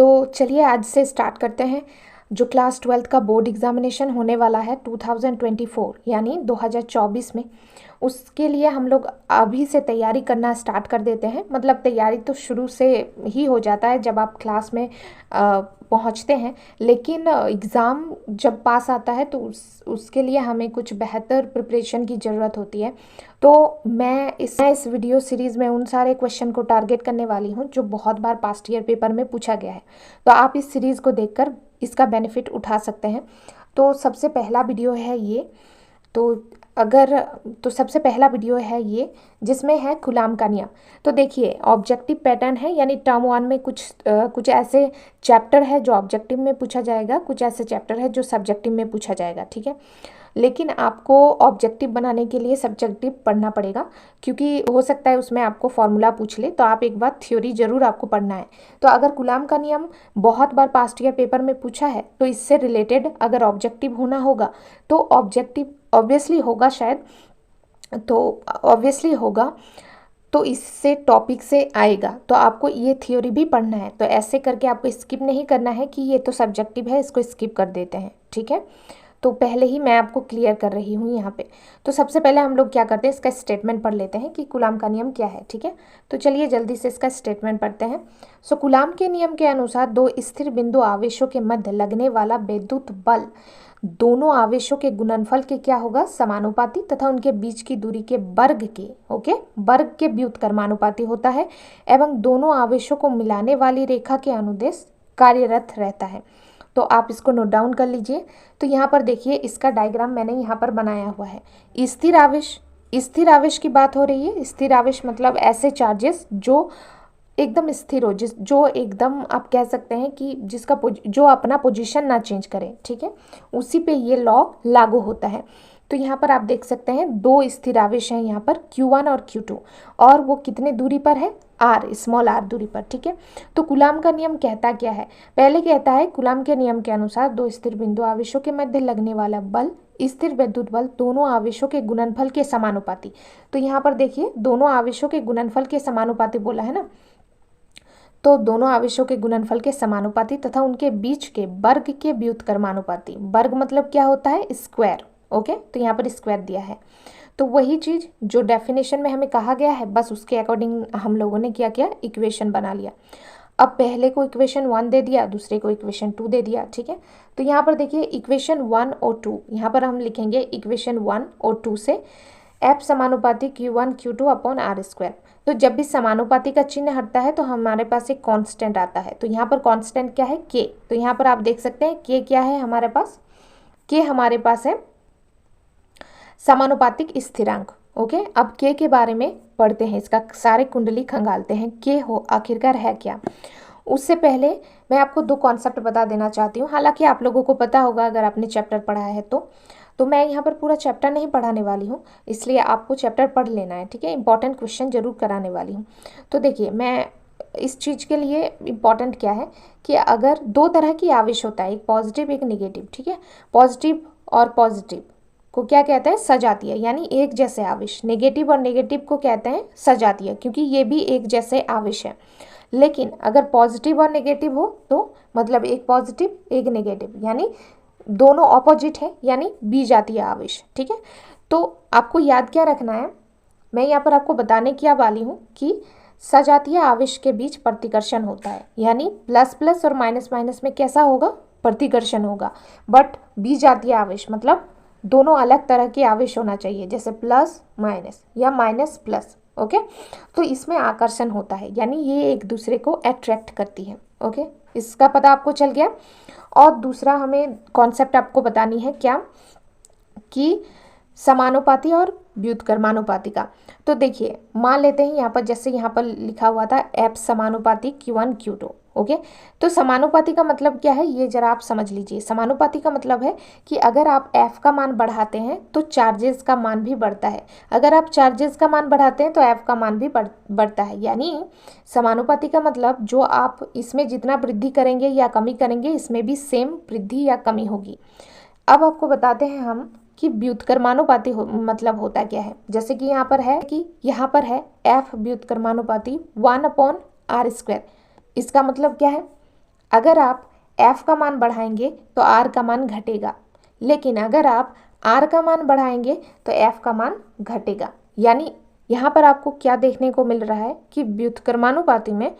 तो चलिए आज से स्टार्ट करते हैं। जो क्लास 12th का बोर्ड एग्जामिनेशन होने वाला है 2024 यानी 2024 में, उसके लिए हम लोग अभी से तैयारी करना स्टार्ट कर देते हैं। मतलब तैयारी तो शुरू से ही हो जाता है जब आप क्लास में पहुंचते हैं, लेकिन एग्ज़ाम जब पास आता है तो उसके लिए हमें कुछ बेहतर प्रिपरेशन की ज़रूरत होती है। तो मैं इस वीडियो सीरीज़ में उन सारे क्वेश्चन को टारगेट करने वाली हूं जो बहुत बार पास्ट ईयर पेपर में पूछा गया है। तो आप इस सीरीज़ को देखकर इसका बेनिफिट उठा सकते हैं। तो सबसे पहला वीडियो है ये। तो सबसे पहला वीडियो है ये जिसमें है गुलाम का नियम। तो देखिए ऑब्जेक्टिव पैटर्न है, यानी टर्म 1 में कुछ ऐसे चैप्टर है जो ऑब्जेक्टिव में पूछा जाएगा, कुछ ऐसे चैप्टर है जो सब्जेक्टिव में पूछा जाएगा, ठीक है। लेकिन आपको ऑब्जेक्टिव बनाने के लिए सब्जेक्टिव पढ़ना पड़ेगा, क्योंकि हो सकता है उसमें आपको फॉर्मूला पूछ ले, तो आप एक बार थ्योरी जरूर आपको पढ़ना है। तो अगर गुलाम का नियम बहुत बार पास्ट ईयर पेपर में पूछा है तो इससे रिलेटेड अगर ऑब्जेक्टिव होना होगा तो ऑब्जेक्टिव ऑब्वियसली होगा शायद, तो ऑब्वियसली होगा, तो इससे टॉपिक से आएगा। तो आपको ये थ्योरी भी पढ़ना है। तो ऐसे करके आपको स्किप नहीं करना है कि ये तो सब्जेक्टिव है, इसको स्किप कर देते हैं, ठीक है। तो पहले ही मैं आपको क्लियर कर रही हूँ यहाँ पे। तो सबसे पहले हम लोग क्या करते हैं, इसका स्टेटमेंट पढ़ लेते हैं कि गुलाम का नियम क्या है, ठीक है। तो चलिए जल्दी से इसका स्टेटमेंट पढ़ते हैं। सो गुलाम के नियम के अनुसार दो स्थिर बिंदु आवेशों के मध्य लगने वाला विद्युत बल दोनों आवेशों के गुणनफल के क्या होगा, समानुपाती, तथा उनके बीच की दूरी के वर्ग के वर्ग के व्युत्क्रमानुपाती होता है, एवं दोनों आवेशों को मिलाने वाली रेखा के अनुदेश कार्यरत रहता है। तो आप इसको नोट डाउन कर लीजिए। तो यहाँ पर देखिए इसका डायग्राम मैंने यहाँ पर बनाया हुआ है। स्थिर आवेश की बात हो रही है। स्थिर आवेश मतलब ऐसे चार्जेस जो एकदम स्थिर हो, जो एकदम आप कह सकते हैं कि जो अपना पोजीशन ना चेंज करे, ठीक है, उसी पे ये लॉ लागू होता है। तो यहाँ पर आप देख सकते हैं दो स्थिर आवेश हैं यहाँ पर Q1 और Q2, और वो कितने दूरी पर है, r स्मॉल r दूरी पर, ठीक है। तो गुलाम का नियम कहता क्या है, पहले कहता है गुलाम के नियम के अनुसार दो स्थिर बिंदु आवेशों के मध्य लगने वाला बल स्थिर विद्युत बल दोनों आवेशों के गुणनफल के समानुपाती। तो यहाँ पर देखिए दोनों आवेशों के गुणनफल के समानुपाती बोला है ना, तो दोनों आवेशों के गुणनफल के समानुपाती तथा उनके बीच के वर्ग के व्युत्क्रमानुपाती। वर्ग मतलब क्या होता है, स्क्वायर, ओके। तो यहाँ पर स्क्वायर दिया है। तो वही चीज जो डेफिनेशन में हमें कहा गया है, बस उसके अकॉर्डिंग हम लोगों ने क्या किया, इक्वेशन बना लिया। अब पहले को इक्वेशन 1 दे दिया, दूसरे को इक्वेशन 2 दे दिया, ठीक है। तो यहाँ पर देखिए इक्वेशन 1 और 2, यहाँ पर हम लिखेंगे इक्वेशन 1 और 2 से F समानुपाती Q1 Q2 upon R square. तो जब भी समानुपाती का चिन्ह हटता है तो हमारे पास एक कांस्टेंट आता है। तो यहाँ पर कांस्टेंट क्या है, K। तो यहाँ पर आप देख सकते हैं K क्या है हमारे पास, K हमारे पास है समानुपातिक स्थिरांक, ओके। अब K के बारे में पढ़ते हैं, इसका सारे कुंडली खंगालते हैं, K हो आखिरकार है क्या। उससे पहले मैं आपको दो कॉन्सेप्ट बता देना चाहती हूँ, हालांकि आप लोगों को पता होगा अगर आपने चैप्टर पढ़ा है तो मैं यहाँ पर पूरा चैप्टर नहीं पढ़ाने वाली हूँ, इसलिए आपको चैप्टर पढ़ लेना है, ठीक है। इंपॉर्टेंट क्वेश्चन जरूर कराने वाली हूँ। तो देखिए मैं इस चीज़ के लिए इम्पॉर्टेंट क्या है कि अगर दो तरह की आवेश होता है, एक पॉजिटिव एक नेगेटिव, ठीक है। पॉजिटिव और पॉजिटिव को क्या कहते हैं, सजातीय, यानी एक जैसे आवेश। नेगेटिव और नेगेटिव को कहते हैं सजातीय, क्योंकि ये भी एक जैसे आवेश है। लेकिन अगर पॉजिटिव और नेगेटिव हो तो मतलब एक पॉजिटिव एक नेगेटिव, यानी दोनों ऑपोजिट है, यानी बीजातीय आवेश, ठीक है। तो आपको याद क्या रखना है, मैं यहाँ पर आपको बताने क्या वाली हूँ कि सजातीय आवेश के बीच प्रतिकर्षण होता है, यानी प्लस प्लस और माइनस माइनस में कैसा होगा, प्रतिकर्षण होगा। बट बीजातीय आवेश मतलब दोनों अलग तरह के आवेश होना चाहिए, जैसे प्लस माइनस या माइनस प्लस, ओके। तो इसमें आकर्षण होता है, यानी ये एक दूसरे को अट्रैक्ट करती है, ओके। इसका पता आपको चल गया। और दूसरा हमें कॉन्सेप्ट आपको बतानी है क्या, कि समानुपाती और व्युत्क्रमानुपाती का। तो देखिए मान लेते हैं यहाँ पर, जैसे यहाँ पर लिखा हुआ था F समानुपाती Q1 Q2, ओके। तो समानुपाती का मतलब क्या है, ये जरा आप समझ लीजिए। समानुपाती का मतलब है कि अगर आप F का मान बढ़ाते हैं तो चार्जेस का मान भी बढ़ता है, अगर आप चार्जेस का मान बढ़ाते हैं तो F का मान भी बढ़ता है। यानी समानुपाती का मतलब जो आप इसमें जितना वृद्धि करेंगे या कमी करेंगे, इसमें भी सेम वृद्धि या कमी होगी। अब आपको बताते हैं हम कि व्युत्क्रमानुपाती मतलब होता क्या है। जैसे कि यहाँ पर है F व्युत्क्रमानुपाती 1 अपॉन R स्क्वायर। इसका मतलब क्या है, अगर आप f का मान बढ़ाएंगे तो r का मान घटेगा, लेकिन अगर आप r का मान बढ़ाएंगे तो f का मान घटेगा। यानी यहाँ पर आपको क्या देखने को मिल रहा है कि व्युत्क्रमानुपाती में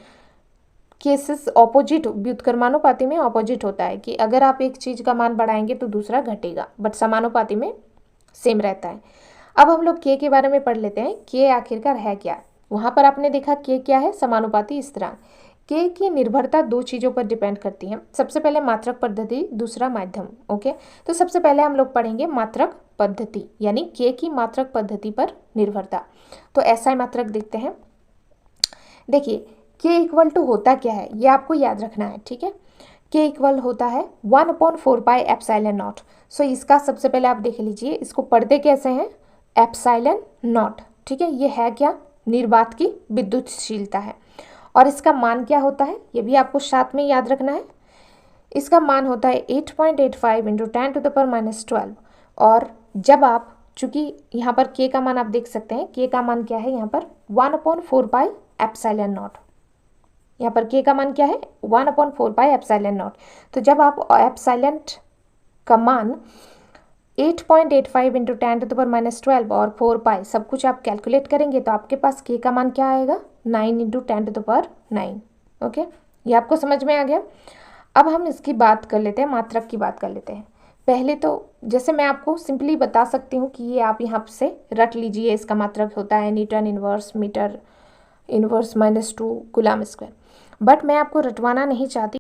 केसेस ऑपोजिट, व्युत्क्रमानुपाती में ऑपोजिट होता है कि अगर आप एक चीज़ का मान बढ़ाएंगे तो दूसरा घटेगा, बट समानुपाती में सेम रहता है। अब हम लोग के बारे में पढ़ लेते हैं। के आखिरकार है क्या? वहाँ पर आपने देखा के क्या है, समानुपाती स्थिरांक। के की निर्भरता दो चीज़ों पर डिपेंड करती है। सबसे पहले मात्रक पद्धति, दूसरा माध्यम। ओके, तो सबसे पहले हम लोग पढ़ेंगे मात्रक पद्धति, यानी के की मात्रक पद्धति पर निर्भरता। तो ऐसा मात्रक देखते हैं। देखिए के इक्वल टू होता क्या है, ये आपको याद रखना है, ठीक है। के इक्वल होता है 1/4πε0। सो इसका सबसे पहले आप देख लीजिए, इसको पढ़ते कैसे हैं, ε0, ठीक है। ये है क्या, निर्वात की विद्युतशीलता है। और इसका मान क्या होता है, ये भी आपको साथ में याद रखना है। इसका मान होता है 8.85 × 10⁻12। और जब आप, चूंकि यहाँ पर के का मान आप देख सकते हैं, के का मान क्या है यहाँ पर 1/4πε0। यहाँ पर के का मान क्या है 1/4πε0। तो जब आप एप्सिलॉन का मान 8.85 × 10⁻12 और 4π सब कुछ आप कैलकुलेट करेंगे तो आपके पास के का मान क्या आएगा, 9 × 10⁹। ओके, ये आपको समझ में आ गया। अब हम इसकी बात कर लेते हैं, मात्रक की बात कर लेते हैं। पहले तो जैसे मैं आपको सिंपली बता सकती हूँ कि ये आप यहाँ से रट लीजिए, इसका मात्रक होता है newton inverse metre inverse -2 coulomb square. But मैं आपको रटवाना नहीं चाहती।